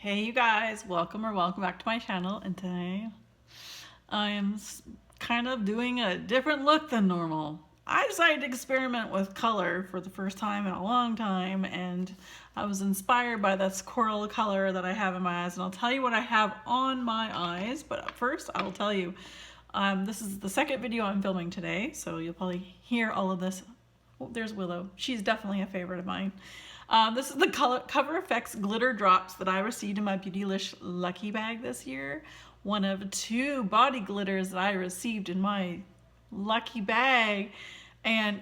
Hey you guys, welcome back to my channel, and today I am kind of doing a different look than normal. I decided to experiment with color for the first time in a long time, and I was inspired by this coral color that I have in my eyes, and I'll tell you what I have on my eyes, but first I will tell you, this is the second video I'm filming today, so you'll probably hear all of this. Oh, there's Willow. She's definitely a favorite of mine. This is the Cover FX glitter drops that I received in my Beautylish lucky bag this year. One of 2 body glitters that I received in my lucky bag. And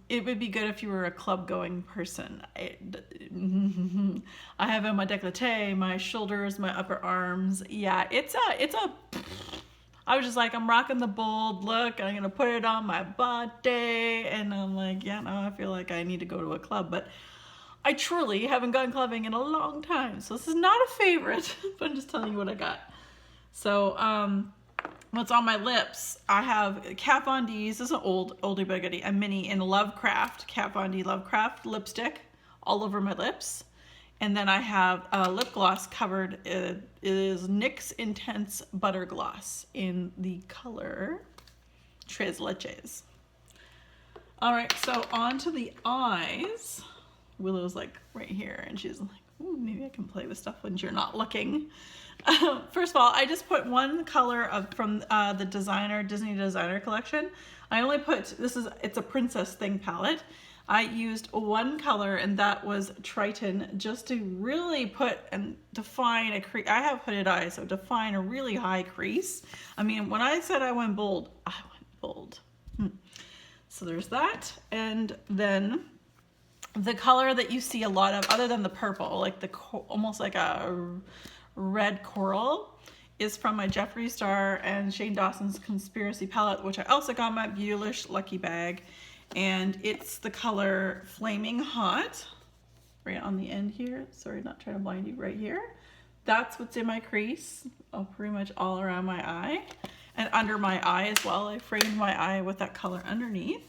it would be good if you were a club going person. I have it on my décolleté, my shoulders, my upper arms. Yeah, I was just like, I'm rocking the bold look, I'm gonna put it on my body, and I'm like, yeah, no, I feel like I need to go to a club, but I truly haven't gone clubbing in a long time, so this is not a favorite, but I'm just telling you what I got. So, what's on my lips? I have Kat Von D's, this is an oldie but goodie, a mini in Lovecraft, Kat Von D Lovecraft lipstick all over my lips. And then I have a lip gloss covered. It is NYX Intense Butter Gloss in the color Tres Leches. All right, so on to the eyes. Willow's like right here, and she's like, ooh, maybe I can play with stuff when you're not looking. First of all, I just put one color from the Disney designer collection. I only put, it's a Princess Thing palette. I used one color, and that was Triton, just to really put and define a crease. I have hooded eyes, so define a really high crease. I mean, when I said I went bold, I went bold. So there's that. And then the color that you see a lot of, other than the purple, like almost like a red coral, is from my Jeffree Star and Shane Dawson's Conspiracy palette, which I also got in my Beautylish lucky bag. And it's the color Flaming Hot, right on the end here. Sorry, not trying to blind you, right here. That's what's in my crease, pretty much all around my eye. And under my eye as well, I framed my eye with that color underneath.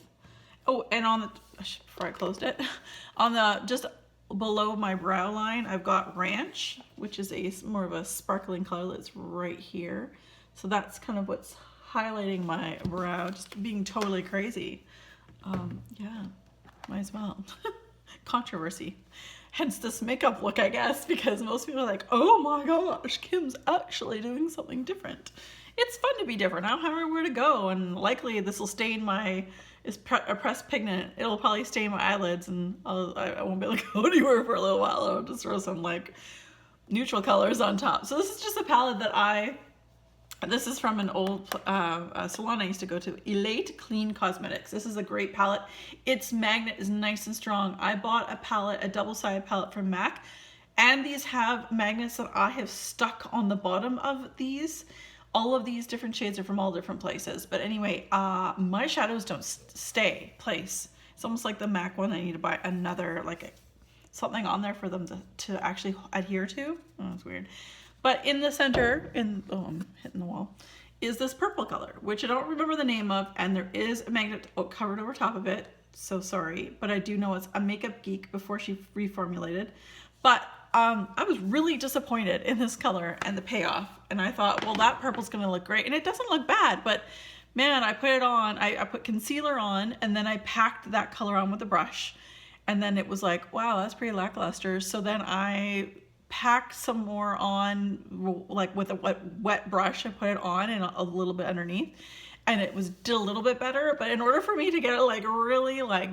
Oh, and on the, before I closed it, on the, just below my brow line, I've got Ranch, which is more of a sparkling color that's right here. So that's kind of what's highlighting my brow, just being totally crazy. Yeah, might as well. Controversy. Hence this makeup look, I guess, because most people are like, oh my gosh, Kim's actually doing something different. It's fun to be different. I don't have anywhere to go, and likely this will stain my, it's a pressed pigment. It'll probably stain my eyelids, and I won't be able to go anywhere for a little while. I'll just throw some like neutral colors on top. So this is just a palette that this is from an old salon I used to go to, Elate Clean Cosmetics. This is a great palette. Its magnet is nice and strong. I bought a palette, a double-sided palette from MAC, and these have magnets that I have stuck on the bottom of these. All of these different shades are from all different places. But anyway, my shadows don't stay place. It's almost like the MAC one. I need to buy another, like something on there for them to actually adhere to. Oh, that's weird. But in the center, oh, I'm hitting the wall, is this purple color, which I don't remember the name of, and there is a magnet covered over top of it. So sorry, but I do know it's a Makeup Geek before she reformulated. But I was really disappointed in this color and the payoff, and I thought, well, that purple's gonna look great, and it doesn't look bad, but man, I put it on, I put concealer on, and then I packed that color on with a brush, and then it was like, wow, that's pretty lackluster. So then I packed some more on, like with a wet brush. I put it on and a little bit underneath, and it did a little bit better. But in order for me to get it like really like,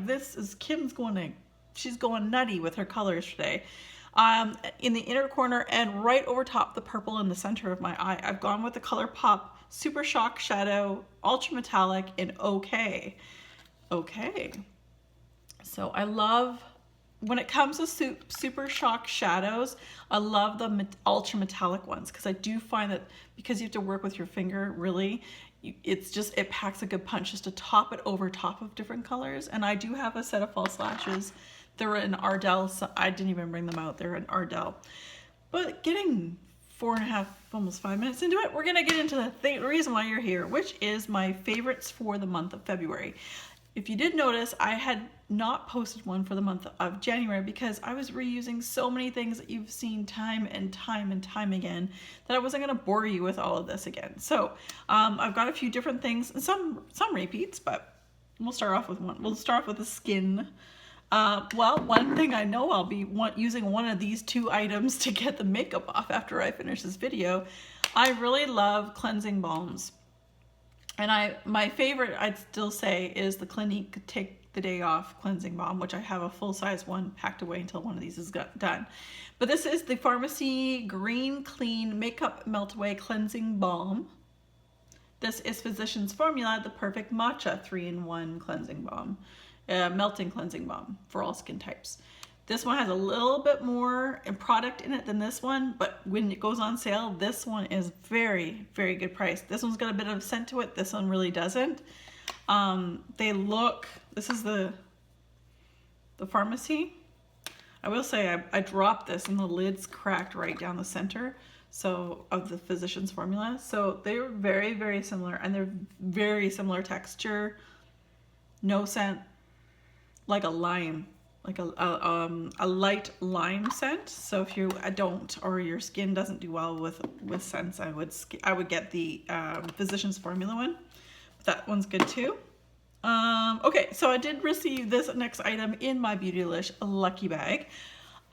she's going nutty with her colors today. In the inner corner and right over top, the purple in the center of my eye, I've gone with the ColourPop Super Shock Shadow Ultra Metallic in OK. So I love, when it comes to Super Shock shadows, I love the ultra metallic ones, because I do find that because you have to work with your finger, really, it packs a good punch just to top it over top of different colors. And I do have a set of false lashes. They're in Ardell, so I didn't even bring them out. They're in Ardell. But getting 4.5, almost 5 minutes into it, we're gonna get into the reason why you're here, which is my favorites for the month of February. If you did notice, I had not posted one for the month of January because I was reusing so many things that you've seen time and time and time again that I wasn't going to bore you with all of this again. So I've got a few different things, and some repeats, but we'll start off with one. We'll start off with the skin. Well, one thing I know, I'll be using one of these two items to get the makeup off after I finish this video. I really love cleansing balms. And my favorite, I'd still say, is the Clinique Take the Day Off Cleansing Balm, which I have a full-size one packed away until one of these is done. But this is the Pharmacy Green Clean Makeup Melt Away Cleansing Balm. This is Physicians Formula, the perfect matcha 3-in-1 cleansing balm, melting cleansing balm for all skin types. This one has a little bit more product in it than this one, but when it goes on sale, this one is very, very good price. This one's got a bit of scent to it. This one really doesn't. This is the Pharmacy. I will say I dropped this and the lid's cracked right down the center of the Physicians Formula. So they're very, very similar, and they're very similar texture, no scent, like a lime. Like a light lime scent. So if you don't, or your skin doesn't do well with scents, I would get the Physicians Formula one. But that one's good too. Okay, so I did receive this next item in my Beautylish lucky bag.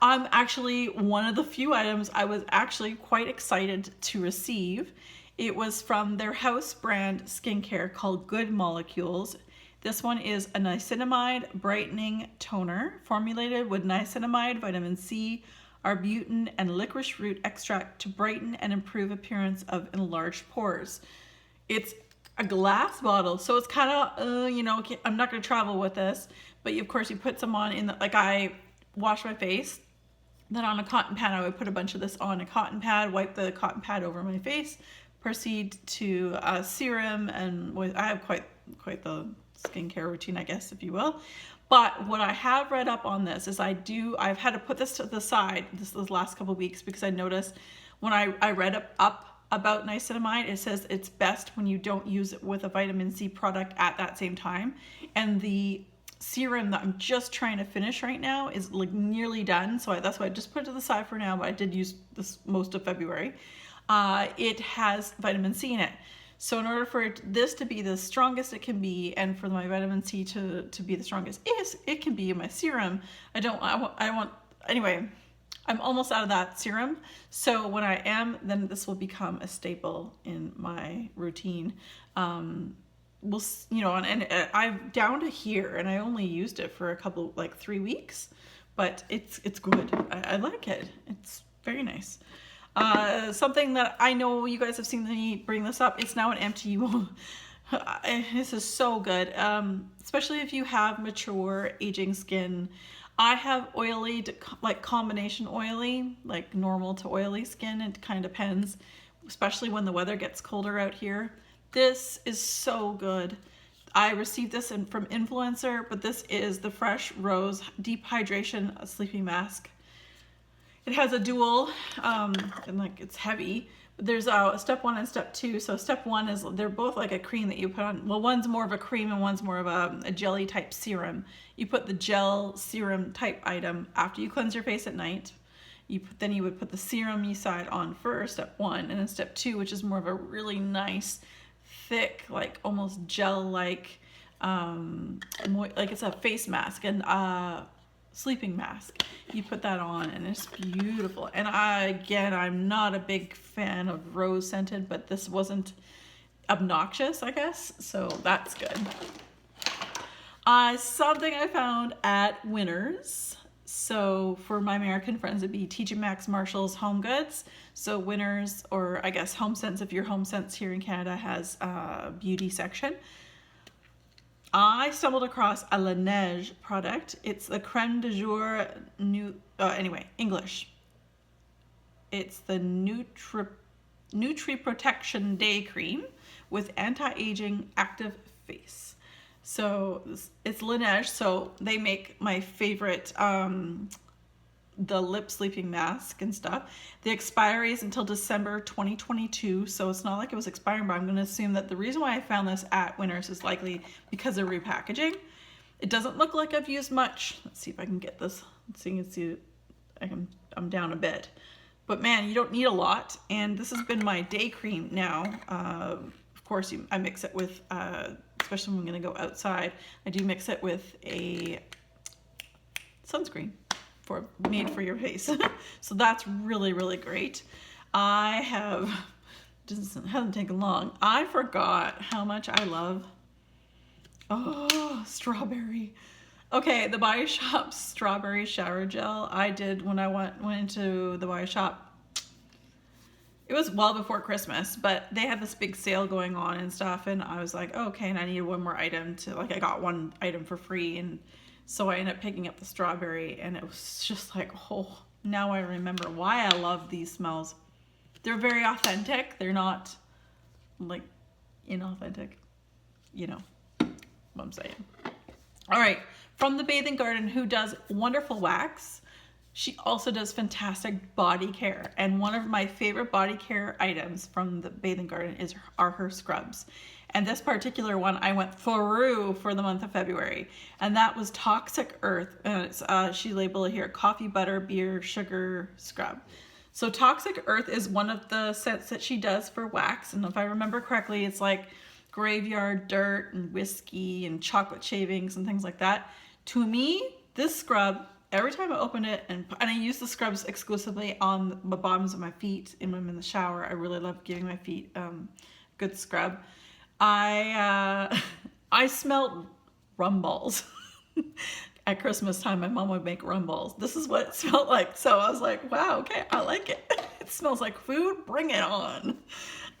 I'm actually one of the few items I was actually quite excited to receive. It was from their house brand skincare called Good Molecules. This one is a niacinamide brightening toner formulated with niacinamide, vitamin C, arbutin, and licorice root extract to brighten and improve appearance of enlarged pores. It's a glass bottle, so it's kind of, you know, I'm not going to travel with this, but of course you put some on like I wash my face, then on a cotton pad, I would put a bunch of this on a cotton pad, wipe the cotton pad over my face, proceed to serum, and I have quite the skincare routine, I guess, if you will. But what I have read up on this is I've had to put this to the side this last couple of weeks because I noticed when I read up about niacinamide, it says it's best when you don't use it with a vitamin C product at that same time. And the serum that I'm just trying to finish right now is like nearly done, so that's why I just put it to the side for now, but I did use this most of February. It has vitamin C in it. So in order for this to be the strongest it can be, and for my vitamin C to be the strongest it can be in my serum, anyway, I'm almost out of that serum. So when I am, then this will become a staple in my routine. And I'm down to here, and I only used it for a couple, like 3 weeks, but it's good. I like it. It's very nice. Something that I know you guys have seen me bring this up, it's now an empty. This is so good, especially if you have mature aging skin. I have oily, like combination oily, like normal to oily skin. It kind of depends, especially when the weather gets colder out here. This is so good. I received this from Influencer, but this is the Fresh Rose Deep Hydration Sleeping Mask. It has a dual, and like it's heavy, but there's step 1 and step 2. So step 1 is, they're both like a cream that you put on. Well, one's more of a cream and one's more of a jelly type serum. You put the gel serum type item after you cleanse your face at night. Then you would put the serum side on first, step 1, and then step 2, which is more of a really nice, thick, like almost gel-like, like it's a face mask and sleeping mask. You put that on and it's beautiful. And I'm not a big fan of rose scented, but this wasn't obnoxious, I guess, so that's good. Something I found at Winners. So for my American friends, it'd be TJ Maxx, Marshalls, Home Goods. So Winners, or I guess Home Sense, if your Home Sense here in Canada has a beauty section. I stumbled across a Laneige product. It's the Creme de Jour English. It's the Nutri Protection Day Cream with anti-aging active face. So it's Laneige, so they make my favorite the lip sleeping mask and stuff. The expiry is until December 2022, so it's not like it was expiring, but I'm going to assume that the reason why I found this at Winners is likely because of repackaging. It doesn't look like I've used much. Let's see if I can get this. Let's see, you can see I'm down a bit. But man, you don't need a lot. And this has been my day cream now. Of course, I mix it with, especially when I'm going to go outside, I do mix it with a sunscreen made for your face. So that's really, really great. Hasn't taken long. I forgot how much I love, strawberry. Okay, the Body Shop strawberry shower gel. I did when I went into the Body Shop. It was well before Christmas, but they had this big sale going on and stuff, and I was like, oh, okay, and I needed one more item to, like, I got one item for free, and so I ended up picking up the strawberry, and it was just like, oh, now I remember why I love these smells. They're very authentic. They're not, like, inauthentic. You know what I'm saying. All right, from the Bathing Garden, who does wonderful wax. She also does fantastic body care. And one of my favorite body care items from the Bathing Garden are her scrubs. And this particular one I went through for the month of February. And that was Toxic Earth. And it's, she labeled it here, coffee, butter, beer, sugar scrub. So Toxic Earth is one of the scents that she does for wax. And if I remember correctly, it's like graveyard dirt and whiskey and chocolate shavings and things like that. To me, this scrub, every time I open it, and I use the scrubs exclusively on the bottoms of my feet when I'm in the shower. I really love giving my feet good scrub. I smelled rum balls. At Christmas time, my mom would make rum balls. This is what it smelled like. So I was like, wow, okay, I like it. It smells like food. Bring it on.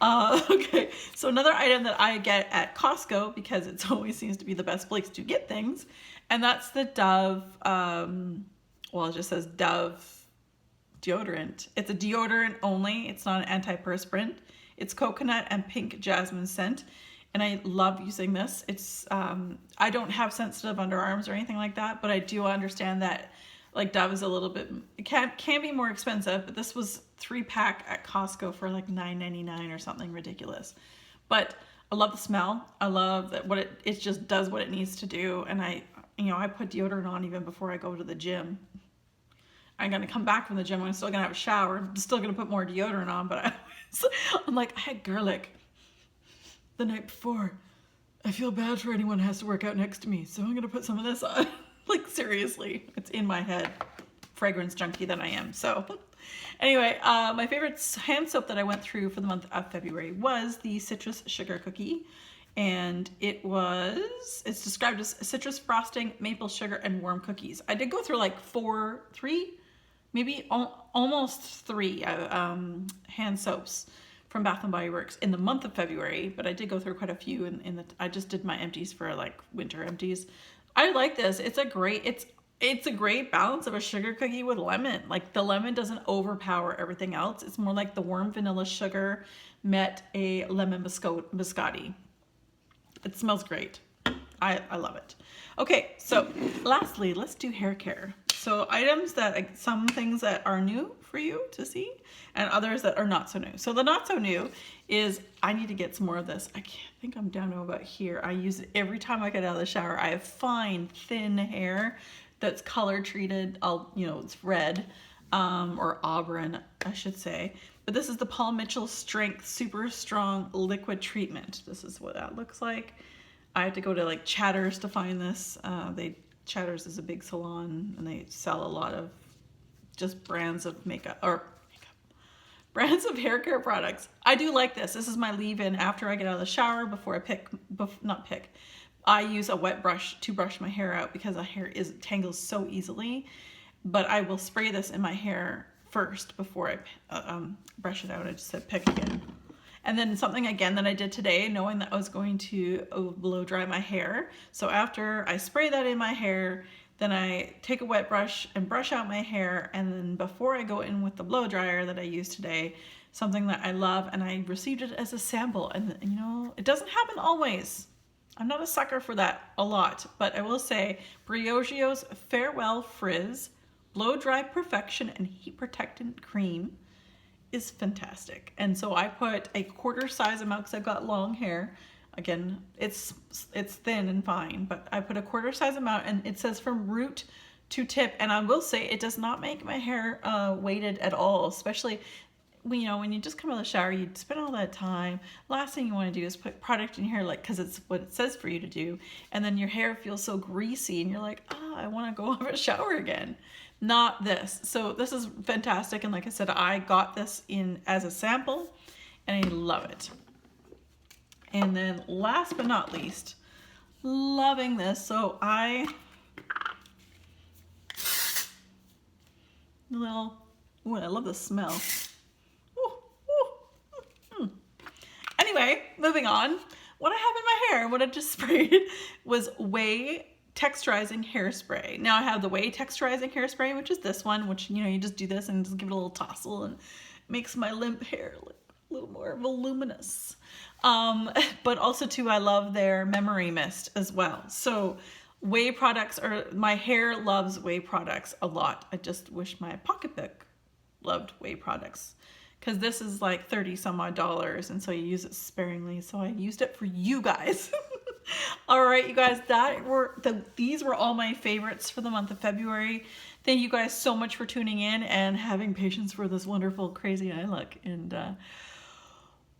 Okay, so another item that I get at Costco, because it always seems to be the best place to get things, and that's the Dove, well, it just says Dove deodorant. It's a deodorant only. It's not an antiperspirant. It's coconut and pink jasmine scent, and I love using this. It's I don't have sensitive underarms or anything like that, but I do understand that, like, Dove is a little bit, it can be more expensive, but this was 3-pack at Costco for like $9.99 or something ridiculous. But I love the smell. I love that it just does what it needs to do. And I put deodorant on even before I go to the gym. I'm gonna come back from the gym. I'm still gonna have a shower. I'm still gonna put more deodorant on, but I'm like, I had garlic the night before. I feel bad for anyone who has to work out next to me, so I'm gonna put some of this on. Like, seriously, it's in my head. Fragrance junkie that I am. So anyway, my favorite hand soap that I went through for the month of February was the Citrus Sugar Cookie. And it's described as citrus frosting, maple sugar, and warm cookies. I did go through like maybe almost three hand soaps from Bath & Body Works in the month of February, but I did go through quite a few I just did my empties for like winter empties. I like this. It's a great balance of a sugar cookie with lemon. Like, the lemon doesn't overpower everything else. It's more like the warm vanilla sugar met a lemon biscotti. It smells great. I love it. Okay, so lastly, let's do hair care. So some things that are new for you to see and others that are not so new. So the not so new is I need to get some more of this. I think I'm down to about here. I use it every time I get out of the shower. I have fine, thin hair that's color treated. It's red or auburn, I should say. But this is the Paul Mitchell Strength Super Strong Liquid Treatment. This is what that looks like. I have to go to like Chatters to find this. Chatters is a big salon, and they sell a lot of just brands of brands of hair care products. I do like this. This is my leave-in after I get out of the shower before I use a wet brush to brush my hair out because the hair tangles so easily. But I will spray this in my hair first before I brush it out. I just said pick again. And then something again that I did today, knowing that I was going to blow dry my hair. So after I spray that in my hair, then I take a wet brush and brush out my hair. And then before I go in with the blow dryer that I used today, something that I love, and I received it as a sample. And it doesn't happen always. I'm not a sucker for that a lot, but I will say Briogio's Farewell Frizz blow dry perfection and heat protectant cream is fantastic. And so I put a quarter size amount because I've got long hair. Again, it's thin and fine, but I put a quarter size amount, and it says from root to tip. And I will say it does not make my hair weighted at all, especially when, you know, when you just come out of the shower, you spend all that time. Last thing you want to do is put product in your hair, like, because it's what it says for you to do, and then your hair feels so greasy and you're like, oh, I want to go have a shower again. Not this. So this is fantastic, and like I said, I got this in as a sample and I love it. And then last but not least, loving this. So I love the smell. Anyway, moving on. What I have in my hair, what I just sprayed was Way texturizing hairspray. Now I have the Way texturizing hairspray, which is this one, which, you know, you just do this and just give it a little tousle and it makes my limp hair look a little more voluminous. But also too, I love their memory mist as well. So Way products my hair loves Way products a lot. I just wish my pocketbook loved Way products, because this is like 30 some odd dollars, and so you use it sparingly. So I used it for you guys. All right, you guys, these were all my favorites for the month of February. Thank you guys so much for tuning in and having patience for this wonderful, crazy eye look. And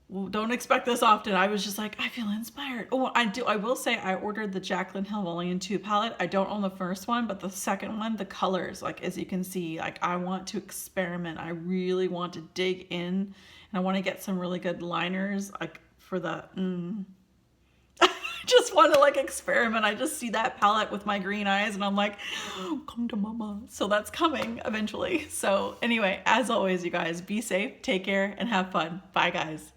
well, don't expect this often. I was just like, I feel inspired. Oh, I will say I ordered the Jaclyn Hill Volume 2 palette. I don't own the first one, but the second one, the colors, like, as you can see, like, I want to experiment. I really want to dig in, and I want to get some really good liners, like, for the, I just want to, like, experiment. I just see that palette with my green eyes and I'm like, oh, come to mama. So that's coming eventually. So anyway, as always, you guys, be safe, take care, and have fun. Bye, guys.